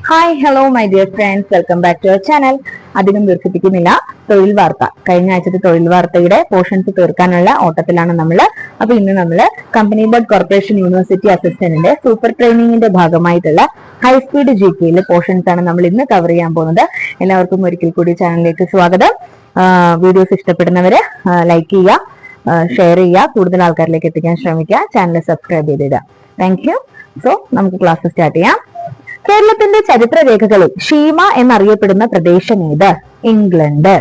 Hi hello my dear friends, welcome back to our channel. അധികം ദീർഘിപ്പിക്കുന്നില്ല. തൊഴിൽ വാർത്ത, കഴിഞ്ഞ ആഴ്ചത്തെ തൊഴിൽ വാർത്തയുടെ പോർഷൻസ് തീർക്കാനുള്ള ഓട്ടത്തിലാണ് നമ്മൾ. അപ്പൊ ഇന്ന് നമ്മൾ കമ്പനി ബോർഡ് കോർപ്പറേഷൻ യൂണിവേഴ്സിറ്റി അസിസ്റ്റന്റിന്റെ സൂപ്പർ ട്രെയിനിങ്ങിന്റെ ഭാഗമായിട്ടുള്ള ഹൈസ്പീഡ് GKയിലെ പോർഷൻസ് ആണ് നമ്മൾ ഇന്ന് കവർ ചെയ്യാൻ പോകുന്നത്. എല്ലാവർക്കും ഒരിക്കൽ കൂടി ചാനലിലേക്ക് സ്വാഗതം. വീഡിയോസ് ഇഷ്ടപ്പെടുന്നവര് ലൈക്ക് ചെയ്യുക, ഷെയർ ചെയ്യുക, കൂടുതൽ ആൾക്കാരിലേക്ക് എത്തിക്കാൻ ശ്രമിക്കുക, ചാനൽ സബ്സ്ക്രൈബ് ചെയ്തിടുക. Thank you. സോ നമുക്ക് ക്ലാസ് സ്റ്റാർട്ട് ചെയ്യാം. കേരളത്തിന്റെ ചരിത്രരേഖകളിൽ ഷീമ എന്നറിയപ്പെടുന്ന പ്രദേശം ഏത്? ഇംഗ്ലണ്ട്.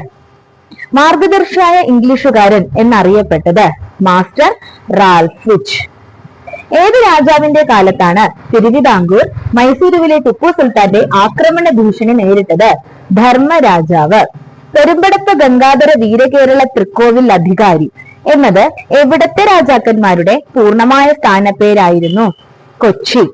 മാർഗദർശിയായ ഇംഗ്ലീഷുകാരൻ എന്നറിയപ്പെട്ടത് മാസ്റ്റർ റാൽഫ് ഫിച്ച്. ഏത് രാജാവിന്റെ കാലത്താണ് തിരുവിതാംകൂർ മൈസൂരുവിലെ ടിപ്പു സുൽത്താന്റെ ആക്രമണ ഭീഷണി നേരിട്ടത്? ധർമ്മരാജാവ്. പെരുമ്പടപ്പ് ഗംഗാധര വീരകേരള തൃക്കോവിൽ അധികാരി എന്നത് എവിടത്തെ രാജാക്കന്മാരുടെ പൂർണ്ണമായ സ്ഥാനപ്പേരായിരുന്നു? കൊച്ചി.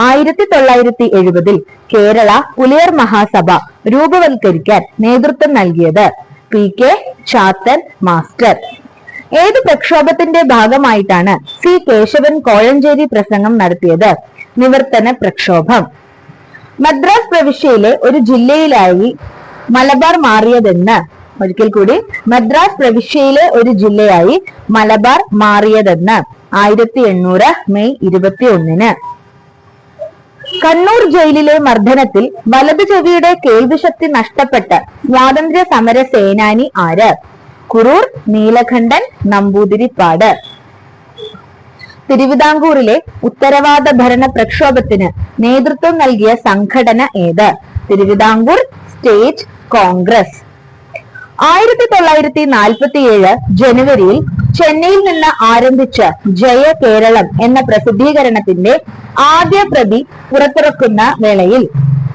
1970 കേരള പുലിയർ മഹാസഭ രൂപവത്കരിക്കാൻ നേതൃത്വം നൽകിയത് PK ചാത്തൻ മാസ്റ്റർ. ഏത് പ്രക്ഷോഭത്തിന്റെ ഭാഗമായിട്ടാണ് C കേശവൻ കോഴഞ്ചേരി പ്രസംഗം നടത്തിയത്? നിവർത്തന പ്രക്ഷോഭം. മദ്രാസ് പ്രവിശ്യയിലെ ഒരു ജില്ലയിലായി മലബാർ മാറിയതെന്ന്, ഒരിക്കൽ കൂടി, മദ്രാസ് പ്രവിശ്യയിലെ ഒരു ജില്ലയായി മലബാർ മാറിയതെന്ന് 1800 മെയ് 21. കണ്ണൂർ ജയിലിലെ മർദ്ദനത്തിൽ വലതു ചെവിയുടെ കേൾവിശക്തി നഷ്ടപ്പെട്ട സ്വാതന്ത്ര്യ സമര സേനാനി ആര്? കുറൂർ നീലകണ്ഠൻ നമ്പൂതിരിപ്പാട്. തിരുവിതാംകൂറിലെ ഉത്തരവാദ ഭരണ പ്രക്ഷോഭത്തിന് നേതൃത്വം നൽകിയ സംഘടന ഏത്? തിരുവിതാംകൂർ സ്റ്റേറ്റ് കോൺഗ്രസ്. 1947 ജനുവരിയിൽ ചെന്നൈയിൽ നിന്ന് ആരംഭിച്ച ജയ കേരളം എന്ന പ്രസിദ്ധീകരണത്തിന്റെ ആദ്യ പ്രതി പുറത്തിറക്കുന്ന വേളയിൽ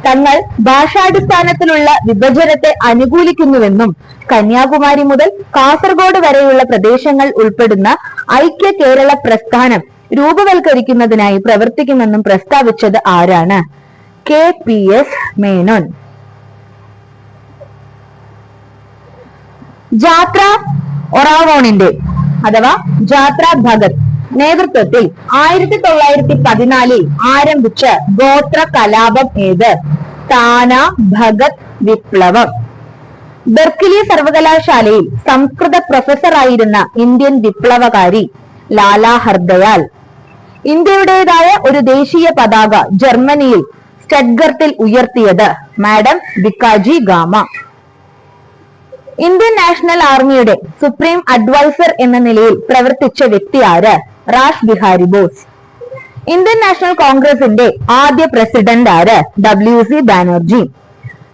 തങ്ങൾ ഭാഷാടിസ്ഥാനത്തിലുള്ള വിഭജനത്തെ അനുകൂലിക്കുന്നുവെന്നും കന്യാകുമാരി മുതൽ കാസർഗോഡ് വരെയുള്ള പ്രദേശങ്ങൾ ഉൾപ്പെടുന്ന ഐക്യ കേരള പ്രസ്ഥാനം രൂപവൽക്കരിക്കുന്നതിനായി പ്രവർത്തിക്കുമെന്നും പ്രസ്താവിച്ചത് ആരാണ്? KPS മേനോൻ. ജാത്ര ഒറാവോണിന്റെ അഥവാ ജാത്ര ഭഗത് നേതൃത്വത്തിൽ 1914 ആരംഭിച്ച ഗോത്ര കലാപം ഏത്? താന ഭഗത് വിപ്ലവം. ബെർക്കിലി സർവകലാശാലയിൽ സംസ്കൃത പ്രൊഫസറായിരുന്ന ഇന്ത്യൻ വിപ്ലവകാരി ലാലാ ഹർദയാൽ. ഇന്ത്യയുടേതായ ഒരു ദേശീയ പതാക ജർമ്മനിയിൽ സ്റ്റഡ്ഗർട്ടിൽ ഉയർത്തിയത് madam Bhikaji gamma. Indian national ആർമിയുടെ സുപ്രീം അഡ്വൈസർ എന്ന നിലയിൽ പ്രവർത്തിച്ച വ്യക്തി ആര്? Rash Bihari boss. Indian national കോൺഗ്രസിന്റെ ആദ്യ പ്രസിഡന്റ് ആര്? WC ബാനർജി.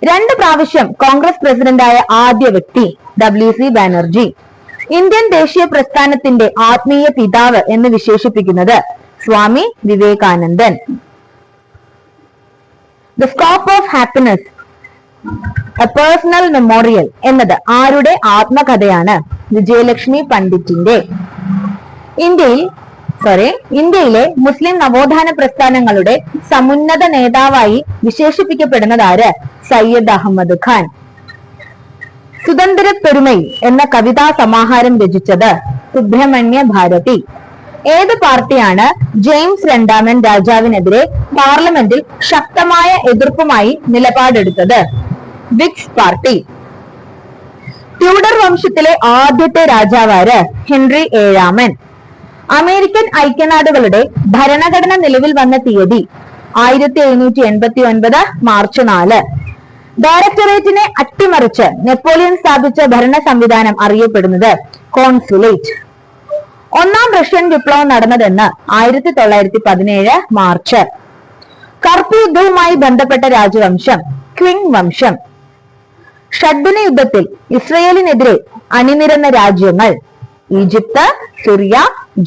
2 പ്രാവശ്യം കോൺഗ്രസ് പ്രസിഡന്റായ ആദ്യ വ്യക്തി WC ബാനർജി. ഇന്ത്യൻ ദേശീയ പ്രസ്ഥാനത്തിന്റെ ആത്മീയ പിതാവ് എന്ന് വിശേഷിപ്പിക്കുന്നത് Swami Vivekananda. The scope of happiness a personal memorial എന്നത് ആരുടെ ആത്മകഥയാണ്? വിജയലക്ഷ്മി പണ്ഡിറ്റിന്റെ. ഇന്ത്യയിലെ മുസ്ലിം നവോത്ഥാന പ്രസ്ഥാനങ്ങളുടെ സമുന്നത നേതാവായി വിശേഷിപ്പിക്കപ്പെടുന്നത് ആര്? സയ്യദ് അഹമ്മദ് ഖാൻ. സുതന്ത്ര പെരുമൈ എന്ന കവിതാ സമാഹാരം രചിച്ചത് സുബ്രഹ്മണ്യ ഭാരതി. ഏത് പാർട്ടിയാണ് ജെയിംസ് രണ്ടാമൻ രാജാവിനെതിരെ പാർലമെന്റിൽ ശക്തമായ എതിർപ്പുമായി നിലപാടെടുത്തത്? Whigs party. ട്യൂഡർ വംശത്തിലെ ആദ്യത്തെ രാജാവാര്? ഹെൻറി 7. അമേരിക്കൻ ഐക്യനാടുകളുടെ ഭരണഘടന നിലവിൽ വന്ന തീയതി 1789 മാർച്ച് 4. ഡയറക്ടറേറ്റിനെ അട്ടിമറിച്ച് നെപ്പോളിയൻ സ്ഥാപിച്ച ഭരണ സംവിധാനം അറിയപ്പെടുന്നത് കോൺസുലേറ്റ്. 1-ാം റഷ്യൻ വിപ്ലവം നടന്നതെന്ന് 1917 മാർച്ച്. കറുപ്പ് യുദ്ധവുമായി ബന്ധപ്പെട്ട രാജവംശം ക്വിങ് വംശം. ഷഡ്ദിന യുദ്ധത്തിൽ ഇസ്രയേലിനെതിരെ അണിനിരന്ന രാജ്യങ്ങൾ ഈജിപ്ത്, സിറിയ,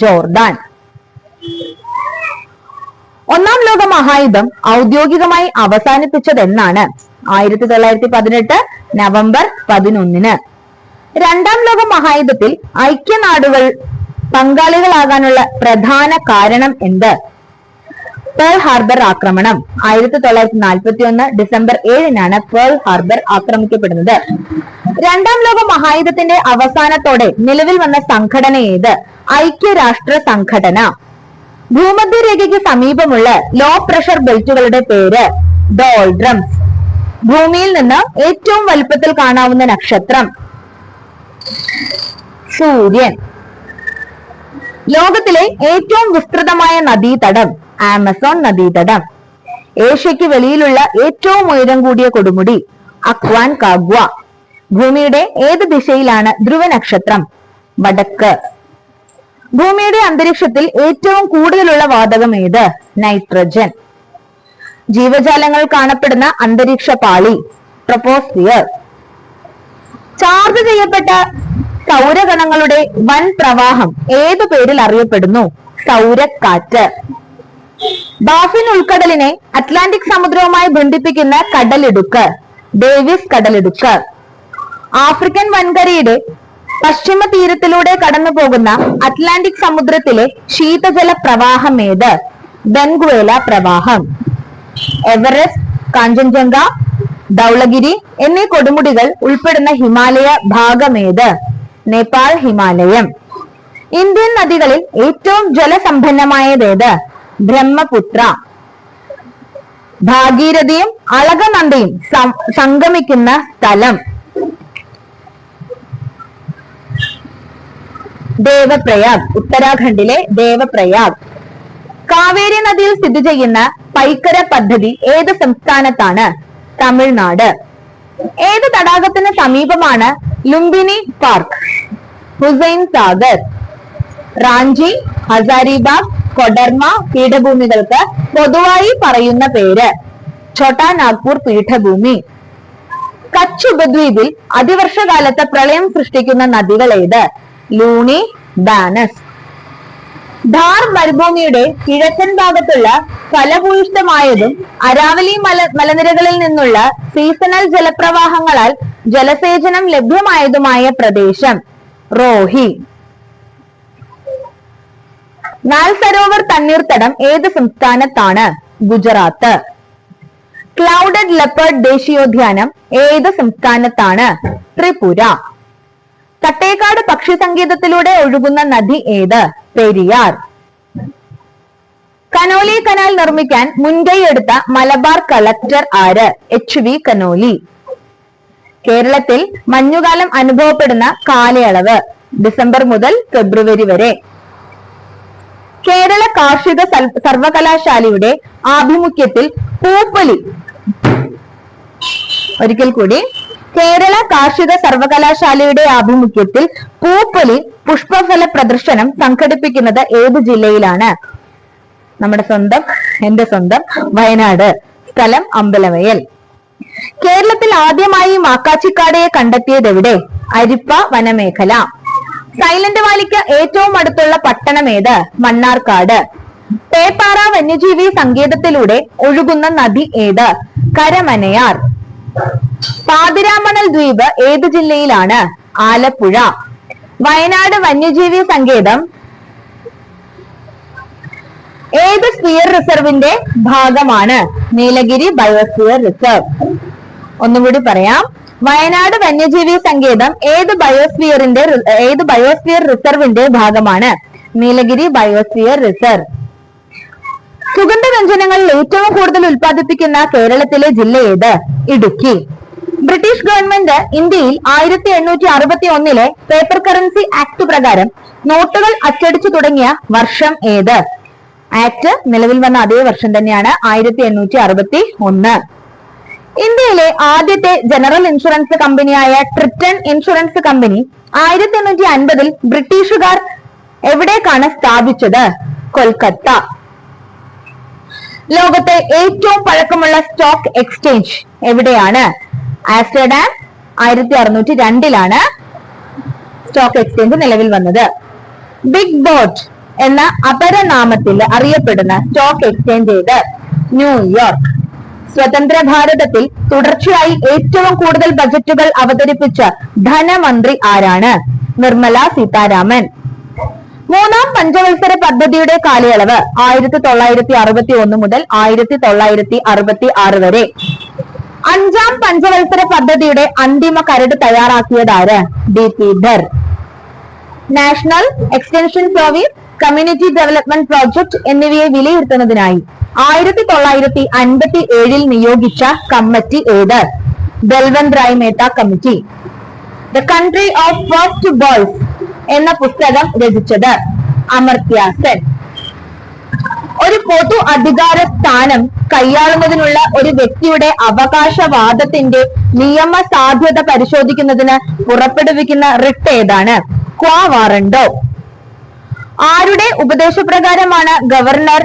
ജോർദാൻ. 1-ാം ലോക മഹായുദ്ധം ഔദ്യോഗികമായി അവസാനിപ്പിച്ചതെന്നാണ്? 1918 നവംബർ 11. 2-ാം ലോക മഹായുദ്ധത്തിൽ ഐക്യനാടുകൾ പങ്കാളികളാകാനുള്ള പ്രധാന കാരണം എന്ത്? പേൾ ഹാർബർ ആക്രമണം. 1941 ഡിസംബർ 7 പേൾ ഹാർബർ ആക്രമിക്കപ്പെടുന്നത്. 2-ാം ലോക മഹായുദ്ധത്തിന്റെ അവസാനത്തോടെ നിലവിൽ വന്ന സംഘടന ഏത്? ഐക്യരാഷ്ട്ര സംഘടന. ഭൂമധ്യരേഖയ്ക്ക് സമീപമുള്ള ലോ പ്രഷർ ബെൽറ്റുകളുടെ പേര് ഡോൾഡ്രംസ്. ഭൂമിയിൽ നിന്ന് ഏറ്റവും വലുപ്പത്തിൽ കാണാവുന്ന നക്ഷത്രം സൂര്യൻ. ലോകത്തിലെ ഏറ്റവും വിസ്തൃതമായ നദീതടം ആമസോൺ നദീതടം. ഏഷ്യയ്ക്ക് വെളിയിലുള്ള ഏറ്റവും ഉയരം കൂടിയ കൊടുമുടി അക്വാൻ കാഗ്വ. ഭൂമിയുടെ ഏത് ദിശയിലാണ് ധ്രുവ നക്ഷത്രം? വടക്ക്. ഭൂമിയുടെ അന്തരീക്ഷത്തിൽ ഏറ്റവും കൂടുതലുള്ള വാതകം ഏത്? നൈട്രജൻ. ജീവജാലങ്ങൾ കാണപ്പെടുന്ന അന്തരീക്ഷ പാളി ട്രോപ്പോസ്ഫിയർ. ചാർജ് ചെയ്യപ്പെട്ട സൗരകണങ്ങളുടെ വൻ പ്രവാഹം ഏതു പേരിൽ അറിയപ്പെടുന്നു? സൗരക്കാറ്റ്. ബാഫിൻ ഉൾക്കടലിനെ അറ്റ്ലാന്റിക് സമുദ്രവുമായി ബന്ധിപ്പിക്കുന്ന കടലിടുക്ക് ഡേവിസ് കടലിടുക്ക്. ആഫ്രിക്കൻ വൻകരയുടെ പശ്ചിമ തീരത്തിലൂടെ കടന്നു പോകുന്ന അറ്റ്ലാന്റിക് സമുദ്രത്തിലെ ശീതജല പ്രവാഹം ഏത്? ബെൻഗുവേല പ്രവാഹം. എവറസ്റ്റ്, കാഞ്ചൻജംഗ, ധൗളഗിരി എന്നീ കൊടുമുടികൾ ഉൾപ്പെടുന്ന ഹിമാലയ ഭാഗമേത്? നേപ്പാൾ ഹിമാലയം. ഇന്ത്യൻ നദികളിൽ ഏറ്റവും ജലസമ്പന്നമായതേത്? ബ്രഹ്മപുത്ര. ഭാഗീരഥിയും അളകനന്ദയും സംഗമിക്കുന്ന സ്ഥലം ദേവപ്രയാഗ്. ഉത്തരാഖണ്ഡിലെ ദേവപ്രയാഗ്. കാവേരി നദിയിൽ സ്ഥിതി ചെയ്യുന്ന പൈക്കര പദ്ധതി ഏത് സംസ്ഥാനത്താണ്? തമിഴ്നാട്. ഏത് തടാകത്തിന് സമീപമാണ് ലുംബിനി പാർക്ക്? ഹുസൈൻ സാഗർ. റാഞ്ചി, ഹസാരിബാഗ്, കൊഡർമ പീഠഭൂമികൾക്ക് പൊതുവായി പറയുന്ന പേര്? ഛോട്ടാ നാഗ്പൂർ പീഠഭൂമി. കച്ച് ഉപദ്വീപിൽ അതിവർഷകാലത്ത് പ്രളയം സൃഷ്ടിക്കുന്ന നദികൾ ഏത്? ലൂണി, ബാനസ്. ധാർ മരുഭൂമിയുടെ കിഴക്കൻ ഭാഗത്തുള്ള ഫലഭൂയിഷ്ഠമായതും അരാവലി മലനിരകളിൽ നിന്നുള്ള സീസണൽ ജലപ്രവാഹങ്ങളാൽ ജലസേചനം ലഭ്യമായതുമായ പ്രദേശം റോഹി. നാൽ സരോവർ തണ്ണീർത്തടം ഏത് സംസ്ഥാനത്താണ്? ഗുജറാത്ത്. ക്ലൗഡഡ് ലെപ്പേർഡ് ദേശീയോദ്യാനം ഏത് സംസ്ഥാനത്താണ്? ത്രിപുര. തട്ടേക്കാട് പക്ഷി സങ്കേതത്തിലൂടെ ഒഴുകുന്ന നദി ഏത്? പെരിയാർ. കനോലി കനാൽ നിർമ്മിക്കാൻ മുൻകൈയെടുത്ത മലബാർ കളക്ടർ ആര്? HV Conolly. കേരളത്തിൽ മഞ്ഞുകാലം അനുഭവപ്പെടുന്ന കാലയളവ് ഡിസംബർ മുതൽ ഫെബ്രുവരി വരെ. കേരള കാർഷിക സർവകലാശാലയുടെ ആഭിമുഖ്യത്തിൽ പൂപ്പൊലി. ഒരിക്കൽ കൂടി, കേരള കാർഷിക സർവകലാശാലയുടെ ആഭിമുഖ്യത്തിൽ പൂപ്പൊലി പുഷ്പഫല പ്രദർശനം സംഘടിപ്പിക്കുന്നത് ഏത് ജില്ലയിലാണ്? നമ്മുടെ സ്വന്തം, എന്റെ സ്വന്തം വയനാട്. സ്ഥലം അമ്പലവയൽ. കേരളത്തിൽ ആദ്യമായി മാക്കാച്ചിക്കാടയെ കണ്ടെത്തിയത് എവിടെ? അരിപ്പ വനമേഖല. സൈലന്റ് വാലിക്ക് ഏറ്റവും അടുത്തുള്ള പട്ടണം ഏത്? മണ്ണാർക്കാട്. പേപ്പാറ വന്യജീവി സങ്കേതത്തിലൂടെ ഒഴുകുന്ന നദി ഏത്? കരമനയാർ. പാതിരാമണൽ ദ്വീപ് ഏത് ജില്ലയിലാണ്? ആലപ്പുഴ. വയനാട് വന്യജീവി സങ്കേതം ഏത് സ്ഫിയർ റിസർവിന്റെ ഭാഗമാണ്? Nilgiri biosphere reserve. ഒന്നുകൂടി പറയാം. വയനാട് വന്യജീവി സങ്കേതം ഏത് ബയോസ്ഫിയർ റിസർവിന്റെ ഭാഗമാണ്? Nilgiri biosphere reserve. സുഗന്ധവ്യഞ്ജനങ്ങളിൽ ഏറ്റവും കൂടുതൽ ഉൽപ്പാദിപ്പിക്കുന്ന കേരളത്തിലെ ജില്ല ഏത്? ഇടുക്കി. ബ്രിട്ടീഷ് ഗവൺമെന്റ് ഇന്ത്യയിൽ 1861 പേപ്പർ കറൻസി ആക്ട് പ്രകാരം നോട്ടുകൾ അച്ചടിച്ചു തുടങ്ങിയ വർഷം ഏത്? ആക്ട് നിലവിൽ വന്ന അതേ വർഷം തന്നെയാണ് 1861. ഇന്ത്യയിലെ ആദ്യത്തെ ജനറൽ ഇൻഷുറൻസ് കമ്പനിയായ ട്രിപ്റ്റൺ ഇൻഷുറൻസ് കമ്പനി 1850 ബ്രിട്ടീഷുകാർ എവിടേക്കാണ് സ്ഥാപിച്ചത്? കൊൽക്കത്ത. ലോകത്തെ ഏറ്റവും പഴക്കമുള്ള സ്റ്റോക്ക് എക്സ്ചേഞ്ച് എവിടെയാണ്? ആംസ്റ്റർഡാം. 1602 സ്റ്റോക്ക് എക്സ്ചേഞ്ച് നിലവിൽ വന്നത്. ബിഗ് ബോട്ട് എന്ന അപരനാമത്തിൽ അറിയപ്പെടുന്ന സ്റ്റോക്ക് എക്സ്ചേഞ്ച് ഏത്? ന്യൂയോർക്ക്. സ്വതന്ത്ര ഭാരതത്തിൽ തുടർച്ചയായി ഏറ്റവും കൂടുതൽ ബജറ്റുകൾ അവതരിപ്പിച്ച ധനമന്ത്രി ആരാണ്? നിർമ്മല സീതാരാമൻ. മൂന്നാം പഞ്ചവത്സര പദ്ധതിയുടെ കാലയളവ് 1961 മുതൽ 1966 വരെ. അഞ്ചാം പഞ്ചവത്സര പദ്ധതിയുടെ അന്തിമ കരട് തയ്യാറാക്കിയത് ആര്? DP Dhar. National extension service community development project എന്നിവയെ വിലയിരുത്തുന്നതിനായി 1957 നിയോഗിച്ച കമ്മിറ്റി ഏത്? Balwant Rai Mehta committee. The country of first boys എന്ന പുസ്തകം രചിച്ചത് അമർത്യ സെൻ. ഒരു പൊതു അധികാര സ്ഥാനം കൈയാളുന്നതിനുള്ള ഒരു വ്യക്തിയുടെ അവകാശവാദത്തിന്റെ നിയമസാധ്യത പരിശോധിക്കുന്നതിന് പുറപ്പെടുവിക്കുന്ന റിട്ട് ഏതാണ്? ക്വാ വാറണ്ടോ. ആരുടെ ഉപദേശപ്രകാരമാണ് ഗവർണർ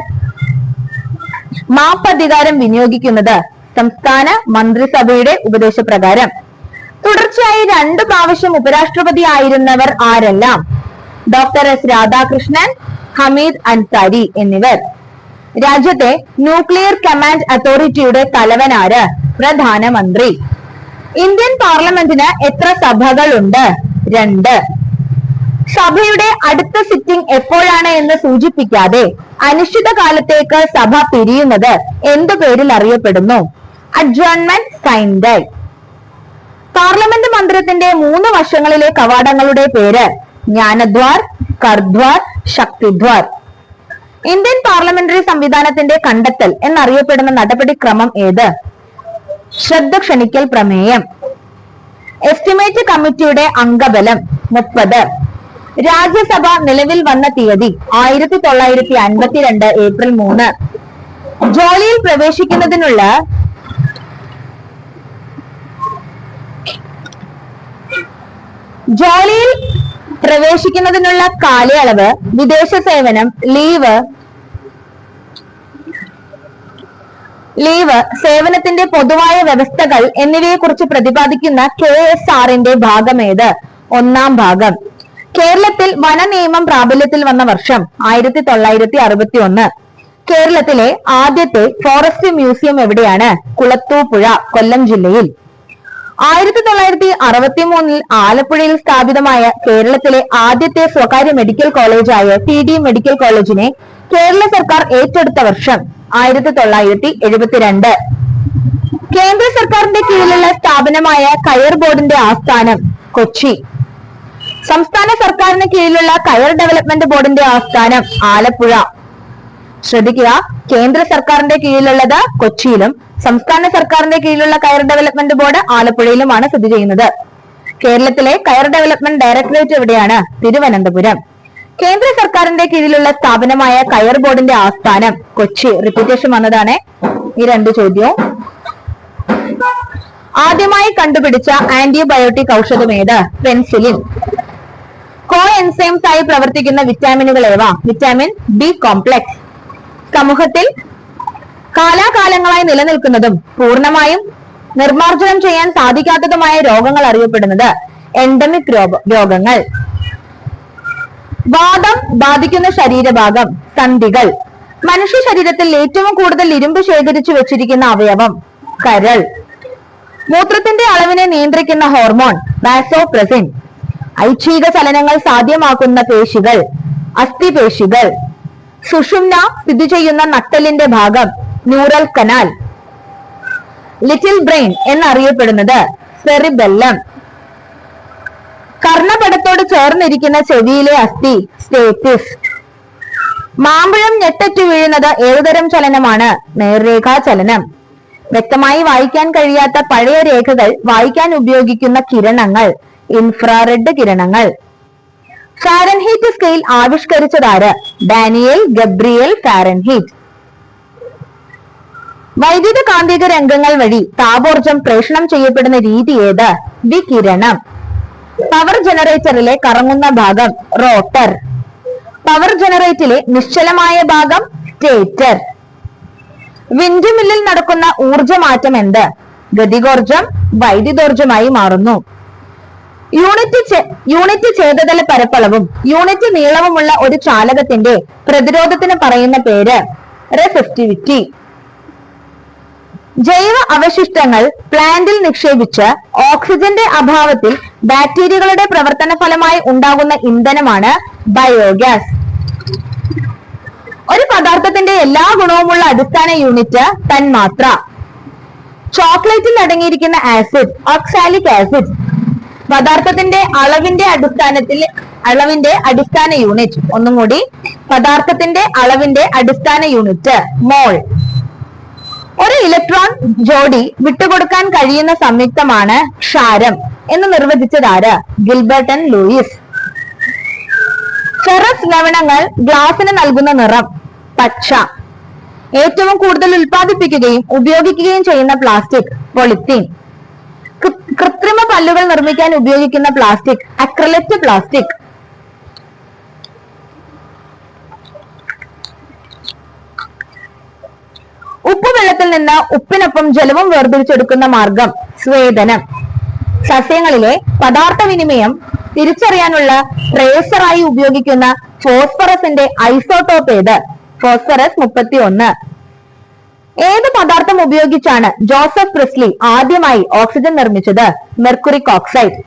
മാപ്പധികാരം വിനിയോഗിക്കുന്നത്? സംസ്ഥാന മന്ത്രിസഭയുടെ ഉപദേശപ്രകാരം. തുടർച്ചയായി 2 പ്രാവശ്യം ഉപരാഷ്ട്രപതി ആയിരുന്നവർ ആരെല്ലാം? ഡോക്ടർ എസ് രാധാകൃഷ്ണൻ, ഹമീദ് അൻസാരി എന്നിവർ. രാജ്യത്തെ ന്യൂക്ലിയർ കമാൻഡ് അതോറിറ്റിയുടെ തലവനാര്? പ്രധാനമന്ത്രി. ഇന്ത്യൻ പാർലമെന്റിന് എത്ര സഭകളുണ്ട്? 2. സഭയുടെ അടുത്ത സിറ്റിംഗ് എപ്പോഴാണ് എന്ന് സൂചിപ്പിക്കാതെ അനിശ്ചിത കാലത്തേക്ക് സഭ പിരിയുന്നത് എന്തു പേരിൽ അറിയപ്പെടുന്നു? അഡ്ജോൺമെന്റ് സൈൻഡൈ. പാർലമെന്റ് മന്ദിരത്തിന്റെ 3 വശങ്ങളിലെ കവാടങ്ങളുടെ പേര്? ജ്ഞാനദ്വാർ, കർദ്വാർ, ശക്തിദ്വാർ. ഇന്ത്യൻ പാർലമെന്ററി സംവിധാനത്തിന്റെ കണ്ടെത്തൽ എന്നറിയപ്പെടുന്ന നടപടിക്രമം ഏത്? ശ്രദ്ധ ക്ഷണിക്കൽ പ്രമേയം. എസ്റ്റിമേറ്റ് കമ്മിറ്റിയുടെ അംഗബലം 30. രാജ്യസഭ നിലവിൽ വന്ന തീയതി 1952 ഏപ്രിൽ 3. ജോലിയിൽ പ്രവേശിക്കുന്നതിനുള്ള കാലയളവ്, വിദേശ സേവനം, ലീവ്, സേവനത്തിന്റെ പൊതുവായ വ്യവസ്ഥകൾ എന്നിവയെ കുറിച്ച് പ്രതിപാദിക്കുന്ന KSRന്റെ ഭാഗമേത്? 1-ാം ഭാഗം. കേരളത്തിൽ വനനിയമം പ്രാബല്യത്തിൽ വന്ന വർഷം 1961. കേരളത്തിലെ ആദ്യത്തെ ഫോറസ്റ്റ് മ്യൂസിയം എവിടെയാണ്? കുളത്തൂപ്പുഴ, കൊല്ലം ജില്ലയിൽ. 1963 ആലപ്പുഴയിൽ സ്ഥാപിതമായ കേരളത്തിലെ ആദ്യത്തെ സ്വകാര്യ മെഡിക്കൽ കോളേജായ TD മെഡിക്കൽ കോളേജിനെ കേരള സർക്കാർ ഏറ്റെടുത്ത വർഷം 1972. കേന്ദ്ര സർക്കാരിന്റെ കീഴിലുള്ള സ്ഥാപനമായ കയർ ബോർഡിന്റെ ആസ്ഥാനം കൊച്ചി. സംസ്ഥാന സർക്കാരിന് കീഴിലുള്ള കയർ ഡെവലപ്മെന്റ് ബോർഡിന്റെ ആസ്ഥാനം ആലപ്പുഴ. ശ്രദ്ധിക്കുക, കേന്ദ്ര സർക്കാരിന്റെ കീഴിലുള്ളത് കൊച്ചിയിലും സംസ്ഥാന സർക്കാരിന്റെ കീഴിലുള്ള കയർ ഡെവലപ്മെന്റ് ബോർഡ് ആലപ്പുഴയിലുമാണ് സ്ഥിതി ചെയ്യുന്നത്. കേരളത്തിലെ കയർ ഡെവലപ്മെന്റ് ഡയറക്ടറേറ്റ് എവിടെയാണ്? തിരുവനന്തപുരം. കേന്ദ്ര സർക്കാരിന്റെ കീഴിലുള്ള സ്ഥാപനമായ കയർ ബോർഡിന്റെ ആസ്ഥാനം കൊച്ചി. റിപ്പീറ്റേഷൻ വന്നതാണ് ഈ 2 ചോദ്യവും. ആദ്യമായി കണ്ടുപിടിച്ച ആന്റിബയോട്ടിക് ഔഷധം ഏത്? പെൻസിലിൻ. കോ എൻസൈംസ് ആയി പ്രവർത്തിക്കുന്ന വിറ്റാമിനുകൾ ഏവ? Vitamin B complex. സമൂഹത്തിൽ കാലാകാലങ്ങളായി നിലനിൽക്കുന്നതും പൂർണ്ണമായും നിർമ്മാർജ്ജനം ചെയ്യാൻ സാധിക്കാത്തതുമായ രോഗങ്ങൾ അറിയപ്പെടുന്നത് എൻഡമിക് രോഗങ്ങൾ. വാദം ബാധിക്കുന്ന ശരീരഭാഗം? സന്ധികൾ. മനുഷ്യ ശരീരത്തിൽ ഏറ്റവും കൂടുതൽ ഇരുമ്പ് ശേഖരിച്ചു വെച്ചിരിക്കുന്ന അവയവം? കരൾ. മൂത്രത്തിന്റെ അളവിനെ നിയന്ത്രിക്കുന്ന ഹോർമോൺ? വാസോപ്രസിൻ. ഐച്ഛിക ചലനങ്ങൾ സാധ്യമാക്കുന്ന പേശികൾ? അസ്ഥിപേശികൾ. സുഷുമ്ന സ്ഥിതി ചെയ്യുന്ന നട്ടലിന്റെ ഭാഗം? Neural canal. ലിറ്റിൽ ബ്രെയിൻ എന്നറിയപ്പെടുന്നത്? സെറിബെല്ലം. കർണപടത്തോട് ചേർന്നിരിക്കുന്ന ചെവിയിലെ അസ്ഥി? സ്റ്റേറ്റിസ്. മാമ്പഴം ഞെട്ടറ്റു വീഴുന്നത് ഏതുതരം ചലനമാണ്? നേർരേഖാ ചലനം. വ്യക്തമായി വായിക്കാൻ കഴിയാത്ത പഴയ രേഖകൾ വായിക്കാൻ ഉപയോഗിക്കുന്ന കിരണങ്ങൾ? ഇൻഫ്രാറെഡ് കിരണങ്ങൾ. ഫാരൻഹീറ്റ് സ്കെയിൽ ആവിഷ്കരിച്ചതാര്? Daniel Gabriel Fahrenheit. വൈദ്യുത കാന്തിക രംഗങ്ങൾ വഴി താപോർജം പ്രേഷണം ചെയ്യപ്പെടുന്ന രീതി ഏത്? വികിരണം. പവർ ജനറേറ്ററിലെ കറങ്ങുന്ന ഭാഗം? റോട്ടർ. പവർ ജനറേറ്ററിലെ നിശ്ചലമായ ഭാഗം? സ്റ്റേറ്റർ. വിൻഡ് മില്ലിൽ നടക്കുന്ന ഊർജമാറ്റം എന്ത്? ഗതികോർജം വൈദ്യുതോർജമായി മാറുന്നു. യൂണിറ്റ് ഛേദതല പരപ്പളവും യൂണിറ്റ് നീളവുമുള്ള ഒരു ചാലകത്തിന്റെ പ്രതിരോധത്തിന് പറയുന്ന പേര്? റെസിസ്റ്റിവിറ്റി. ജൈവ അവശിഷ്ടങ്ങൾ പ്ലാന്റിൽ നിക്ഷേപിച്ച് ഓക്സിജന്റെ അഭാവത്തിൽ ബാക്ടീരിയകളുടെ പ്രവർത്തന ഫലമായി ഉണ്ടാകുന്ന ഇന്ധനമാണ് ബയോഗ്യാസ്. ഒരു പദാർത്ഥത്തിന്റെ എല്ലാ ഗുണവുമുള്ള അടിസ്ഥാന യൂണിറ്റ് തന്മാത്ര. ചോക്ലേറ്റിൽ അടങ്ങിയിരിക്കുന്ന ആസിഡ്? Oxalic acid. പദാർത്ഥത്തിന്റെ അളവിന്റെ അടിസ്ഥാനത്തിൽ അളവിന്റെ അടിസ്ഥാന യൂണിറ്റ്. ഒന്നും കൂടി, പദാർത്ഥത്തിന്റെ അളവിന്റെ അടിസ്ഥാന യൂണിറ്റ് മോൾ. ഒരു ഇലക്ട്രോൺ ജോഡി വിട്ടുകൊടുക്കാൻ കഴിയുന്ന സംയുക്തമാണ് ക്ഷാരം എന്ന് നിർവചിച്ചതാര്? Gilbert and Lewis. ഫെറസ് ലവണങ്ങൾ ഗ്ലാസിന് നൽകുന്ന നിറം പച്ച. ഏറ്റവും കൂടുതൽ ഉൽപ്പാദിപ്പിക്കുകയും ഉപയോഗിക്കുകയും ചെയ്യുന്ന പ്ലാസ്റ്റിക് പോളിത്തീൻ. കൃത്രിമ പല്ലുകൾ നിർമ്മിക്കാൻ ഉപയോഗിക്കുന്ന പ്ലാസ്റ്റിക് അക്രിലിക് പ്ലാസ്റ്റിക്. ഉപ്പുവെള്ളത്തിൽ നിന്ന് ഉപ്പിനൊപ്പം ജലവും വേർതിരിച്ചെടുക്കുന്ന മാർഗം സ്വേദനം. സസ്യങ്ങളിലെ പദാർത്ഥ വിനിമയം തിരിച്ചറിയാനുള്ള ട്രേസറായി ഉപയോഗിക്കുന്ന ഫോസ്ഫറസിന്റെ ഐസോട്ടോപ്പ് ഏത്? ഫോസ്ഫറസ് 31. ഏത് പദാർത്ഥം ഉപയോഗിച്ചാണ് ജോസഫ് പ്രിസ്ലി ആദ്യമായി ഓക്സിജൻ നിർമ്മിച്ചത്? Mercuric oxide.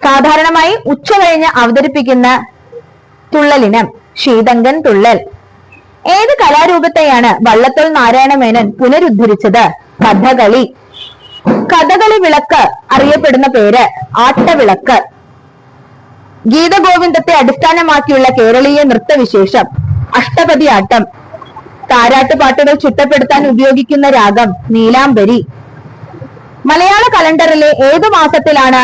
സാധാരണമായി ഉച്ച കഴിഞ്ഞ് അവതരിപ്പിക്കുന്ന തുള്ളലിനം ശീതങ്കൻ തുള്ളൽ. ഏത് കലാരൂപത്തെയാണ് വള്ളത്തോൾ നാരായണ മേനോൻ പുനരുദ്ധരിച്ചത്? കഥകളി. കഥകളി വിളക്ക് അറിയപ്പെടുന്ന പേര് ആട്ടവിളക്ക്. ഗീതഗോവിന്ദത്തെ അടിസ്ഥാനമാക്കിയുള്ള കേരളീയ നൃത്തവിശേഷം അഷ്ടപതിയാട്ടം. താരാട്ടുപാട്ടുകൾ ചിട്ടപ്പെടുത്താൻ ഉപയോഗിക്കുന്ന രാഗം നീലാംബരി. മലയാള കലണ്ടറിലെ ഏതു മാസത്തിലാണ്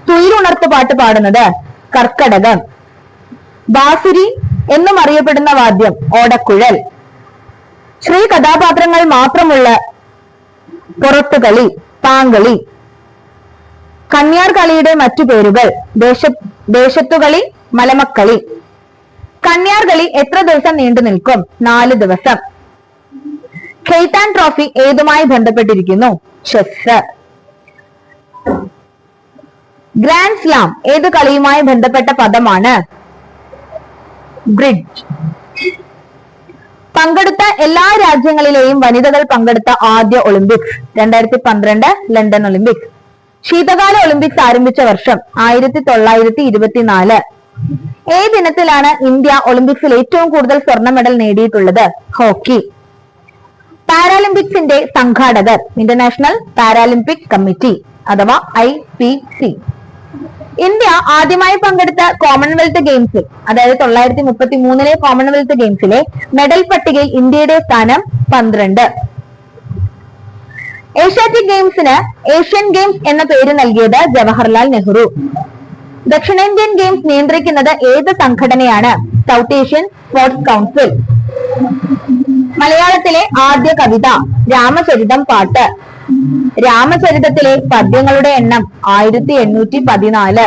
തുയിലുണർത്തുപാട്ട് പാടുന്നത്? കർക്കടകം. ബാസുരി എന്നും അറിയപ്പെടുന്ന വാദ്യം ഓടക്കുഴൽ. ശ്രീ കഥാപാത്രങ്ങൾ മാത്രമുള്ള പുറത്തുകളി പാങ്കളി. കന്യാർ കളിയുടെ മറ്റു പേരുകൾ ദേശത്തുകളി, മലമക്കളി. കന്യാർ കളി എത്ര ദിവസം നീണ്ടു നിൽക്കും? 4 ദിവസം. ഖെയ്താൻ ട്രോഫി ഏതുമായി ബന്ധപ്പെട്ടിരിക്കുന്നു? ചെസ്. ഗ്രാൻഡ് സ്ലാം ഏത് കളിയുമായി ബന്ധപ്പെട്ട പദമാണ്? ബ്രിഡ്ജ്. പങ്കെടുത്ത എല്ലാ രാജ്യങ്ങളിലെയും വനിതകൾ പങ്കെടുത്ത ആദ്യ ഒളിമ്പിക്സ് 2012 ലണ്ടൻ ഒളിമ്പിക്സ്. ശീതകാല ഒളിമ്പിക്സ് ആരംഭിച്ച വർഷം 1924. ഏതിനത്തിലാണ് ഇന്ത്യ ഒളിമ്പിക്സിൽ ഏറ്റവും കൂടുതൽ സ്വർണ്ണ മെഡൽ നേടിയിട്ടുള്ളത്? ഹോക്കി. പാരാലിമ്പിക്സിന്റെ സംഘാടകർ ഇന്റർനാഷണൽ പാരാലിമ്പിക് കമ്മിറ്റി അഥവാ IPC. ഇന്ത്യ ആദ്യമായി പങ്കെടുത്ത കോമൺവെൽത്ത് ഗെയിംസിൽ, അതായത് 1933 കോമൺവെൽത്ത് ഗെയിംസിലെ മെഡൽ പട്ടികയിൽ ഇന്ത്യയുടെ സ്ഥാനം 12. ഏഷ്യാറ്റിക് ഗെയിംസിന് ഏഷ്യൻ ഗെയിംസ് എന്ന പേര് നൽകിയത് ജവഹർലാൽ നെഹ്റു. ദക്ഷിണേന്ത്യൻ ഗെയിംസ് നിയന്ത്രിക്കുന്നത് ഏത് സംഘടനയാണ്? South Asian sports council. മലയാളത്തിലെ ആദ്യ കവിത രാമചരിതം പാട്ട്. രാമചരിതത്തിലെ പദ്യങ്ങളുടെ എണ്ണം 1814.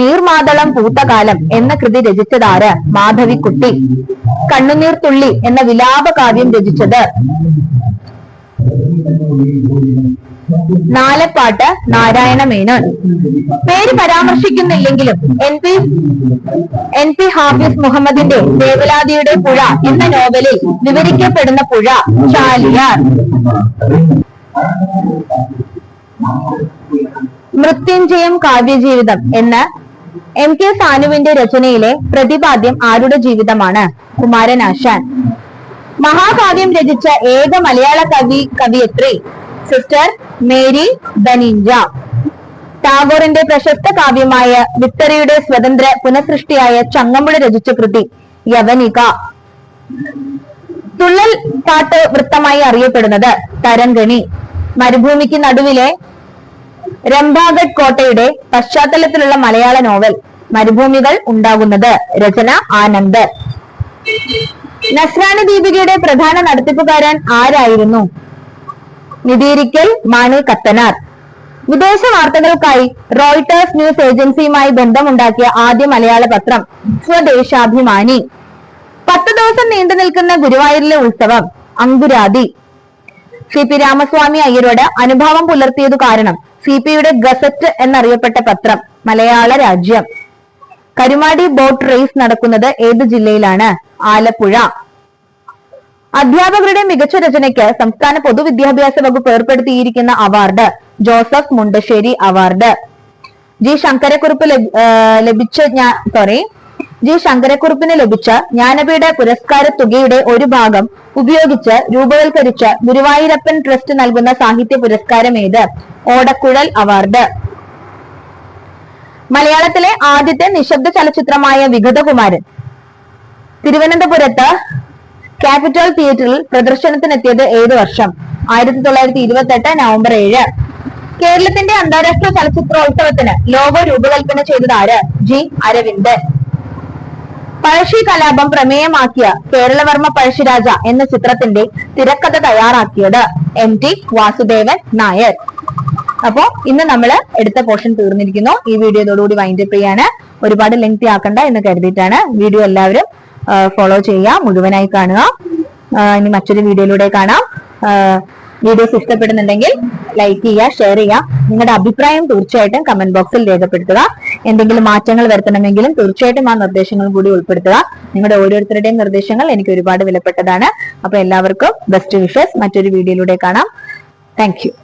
നീർമാതളം പൂത്തകാലം എന്ന കൃതി രചിച്ചതാര്? മാധവിക്കുട്ടി. കണ്ണുനീർ തുള്ളി എന്ന വിലാപ കാവ്യം രചിച്ചത്? നാലപ്പാട്ട് നാരായണ മേനോൻ. പേര് പരാമർശിക്കുന്നില്ലെങ്കിലും NP ഹാഫിസ് മുഹമ്മദിന്റെ ദേവലാദിയുടെ പുഴ എന്ന നോവലിൽ വിവരിക്കപ്പെടുന്ന പുഴ ചാലിയാർ. മൃത്യുഞ്ജയം കാവ്യജീവിതം എന്ന MK സാനുവിന്റെ രചനയിലെ പ്രതിപാദ്യം ആരുടെ ജീവിതമാണ്? കുമാരനാശാൻ. മഹാകാവ്യം രചിച്ച ഏക മലയാള കവിയത്രി? Sister Mary ബനിഞ്ച. ടാഗോറിന്റെ പ്രശസ്ത കാവ്യമായ വിക്ടറിയുടെ സ്വതന്ത്ര പുനഃസൃഷ്ടിയായ ചങ്ങമ്പുഴ രചിച്ച കൃതി യവനിക. തുള്ളൽ പാട്ട് വൃത്തമായി അറിയപ്പെടുന്നത് തരംഗണി. മരുഭൂമിക്ക് നടുവിലെ രംഭാഗഡ് കോട്ടയുടെ പശ്ചാത്തലത്തിലുള്ള മലയാള നോവൽ മരുഭൂമികൾ ഉണ്ടാകുന്നത്. രചന ആനന്ദ്. നസ്രാണി ദീപികയുടെ പ്രധാന നടത്തിപ്പുകാരൻ ആരായിരുന്നു? നിതീരിക്കൽ മാണി കത്തനാർ. വിദേശ വാർത്തകൾക്കായി റോയിട്ടേഴ്സ് ന്യൂസ് ഏജൻസിയുമായി ബന്ധമുണ്ടാക്കിയ ആദ്യ മലയാള പത്രം സ്വദേശാഭിമാനി. 10 ദിവസം നീണ്ടു നിൽക്കുന്ന ഗുരുവായൂരിലെ ഉത്സവം അങ്കുരാതി. CP രാമസ്വാമി അയ്യരോട് അനുഭാവം പുലർത്തിയതു കാരണം CPയുടെ ഗസറ്റ് എന്നറിയപ്പെട്ട പത്രം മലയാള രാജ്യം. കരുമാടി ബോട്ട് റേസ് നടക്കുന്നത് ഏത് ജില്ലയിലാണ്? ആലപ്പുഴ. അധ്യാപകരുടെ മികച്ച രചനയ്ക്ക് സംസ്ഥാന പൊതുവിദ്യാഭ്യാസ വകുപ്പ് ഏർപ്പെടുത്തിയിരിക്കുന്ന award Joseph Mundassery award. G ശങ്കരക്കുറുപ്പിന് ലഭിച്ച ജ്ഞാനപീഠ പുരസ്കാര തുകയുടെ ഒരു ഭാഗം ഉപയോഗിച്ച് രൂപവൽക്കരിച്ച ഗുരുവായൂരപ്പൻ ട്രസ്റ്റ് നൽകുന്ന സാഹിത്യ പുരസ്കാരം ഏത്? ഓടക്കുഴൽ അവാർഡ്. മലയാളത്തിലെ ആദ്യത്തെ നിശബ്ദ ചലച്ചിത്രമായ വിഗതകുമാരൻ തിരുവനന്തപുരത്ത് ക്യാപിറ്റൽ തിയേറ്ററിൽ പ്രദർശനത്തിനെത്തിയത് ഏത് വർഷം? 1928 നവംബർ 7. കേരളത്തിന്റെ അന്താരാഷ്ട്ര ചലച്ചിത്രോത്സവത്തിന് ലോഗോ രൂപകൽപ്പന ചെയ്തത് ആര്? ജി അരവിന്ദൻ. പഴശ്ശി കലാപം പ്രമേയമാക്കിയ കേരളവർമ്മ പഴശ്ശിരാജ എന്ന ചിത്രത്തിന്റെ തിരക്കഥ തയ്യാറാക്കിയത് MT വാസുദേവൻ നായർ. അപ്പോ ഇന്ന് നമ്മൾ എടുത്ത പോർഷൻ തീർന്നിരിക്കുന്നു. ഈ വീഡിയോ ഇതോടുകൂടി വൈൻഡപ്പ് ചെയ്യാണ്. ഒരുപാട് ലെങ്തി ആക്കണ്ട എന്ന് കരുതിയിട്ടാണ്. വീഡിയോ എല്ലാവരും ഫോളോ ചെയ്യുക, മുഴുവനായി കാണുക. ഇനി മറ്റൊരു വീഡിയോയിലൂടെ കാണാം. വീഡിയോസ് ഇഷ്ടപ്പെടുന്നുണ്ടെങ്കിൽ ലൈക്ക് ചെയ്യുക, ഷെയർ ചെയ്യുക. നിങ്ങളുടെ അഭിപ്രായം തീർച്ചയായിട്ടും കമന്റ് ബോക്സിൽ രേഖപ്പെടുത്തുക. എന്തെങ്കിലും മാറ്റങ്ങൾ വരുത്തണമെങ്കിലും തീർച്ചയായിട്ടും ആ നിർദ്ദേശങ്ങൾ കൂടി ഉൾപ്പെടുത്തുക. നിങ്ങളുടെ ഓരോരുത്തരുടെയും നിർദ്ദേശങ്ങൾ എനിക്ക് ഒരുപാട് വിലപ്പെട്ടതാണ്. അപ്പൊ എല്ലാവർക്കും ബെസ്റ്റ് വിഷസ്. മറ്റൊരു വീഡിയോയിലൂടെ കാണാം. Thank you.